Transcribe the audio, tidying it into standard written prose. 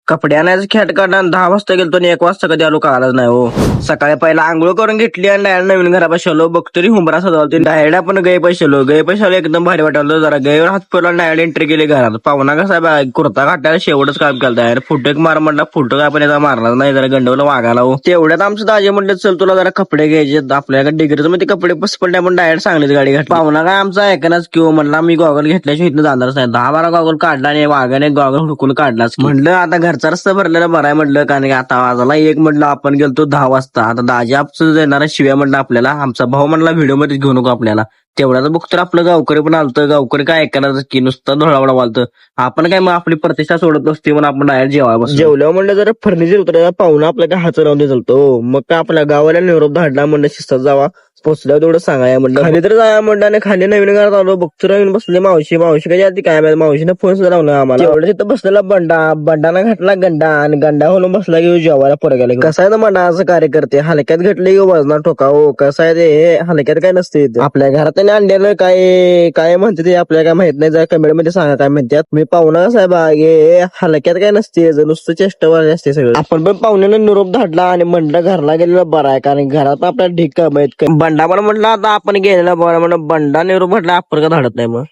कपडे आणायचं खेट काढा 10 वाजता गेलतो आणि 1 वाजता कधी आलो कळालंच नाही हो. सकाळी पहिला आंघोळ करून घेतली आणि डायरेक्ट नवीन घरापाशी आलो. बघतो रे हुंबरा सजवतो. डायरेक्ट आपण गै पैसे आलो एकदम भारी वाटलं. जरा गैवर हात फिरला डायरेक्ट एंट्री केली घरात. पाहुणा कसा कुर्ता काढायला शेवटच काम केलं. डायरेक्ट फोटो एक मार म्हटला. फोटो काय आपण याचा मारला नाही. जरा गंडवलं वागायला हो. तेवढ्यात आमचं दाजे म्हणलं चल तुला जरा कपडे घ्यायचे आपल्याकडे डिग्रीचं मध्ये कपडे पसपडले. आपण डायरेक्ट सांगलीच गाडी घातली. पाहुणा काय आमचा ऐकनाच किंवा म्हणला मी गॉगल घेतल्याशिवाय इथं जाणारच नाही. 10-12 गॉगल काढला आणि वाघाने गॉगल हुडकून काढलाच. म्हणलं आता घरचा रस्ता भरलेला बराय म्हटलं. कारण की आता वाजला 1 म्हटलं आपण गेलतो 10 वाजता. आता दाजी आपचं देणार शिव्या म्हटलं आपल्याला. आमचा भाऊ म्हणला व्हिडिओ मध्ये घेऊ नको आपल्याला. तेवढ्याच बघतो आपलं गावकरी पण आलतं. गावकरी काय ऐकायला की नुसतं धोळावडा वालतं. आपण काय मग आपली प्रतिष्ठा सोडत नसते म्हणून आपण डायरेक्ट जेवल्यावर म्हणलं जरा फर्निचर उतरायला पाहुणा आपल्या काय हात लावून देतो. मग काय आपल्या गावाला निरोप धाडला म्हणलं शिस्तात जावा. पोचल्यावर तेवढं सांगाय म्हणलं. खाली तर जाया म्हणलं आणि खाली नवीन घरात आलो. बघतो नवीन बसले मावशी काय आधी काय मावशीने फोन सुद्धा लावला आम्हाला. एवढं तिथं बसलेला बंडाना घातला गंडा आणि गंडा होऊन बसला की जेवायला पोरग्याला. कसं आहे ना मंडळाचं कार्यकर्ते हलक्यात घटले की वजना ठोका हो. कसं आहे ते हलक्यात काय नसते. आपल्या घरात आणलेलं काय म्हणते ते आपल्याला काय माहित नाही. जरा कमेंट मध्ये सांगा काय म्हणतात. मी पाहुणा साहेब हलक्यात काय नसते. नुसतं चेष्टावाले असते सगळं. आपण पण पाहुण्यानं निरोप धाडला आणि म्हणलं घरला गेलेलं बरं आहे. कारण घरात आपल्याला ढीक माहित बंडा पण म्हटलं आता आपण गेलेला बरं म्हणून बंडा निरोप म्हटलं आपण का धाडत नाही मग.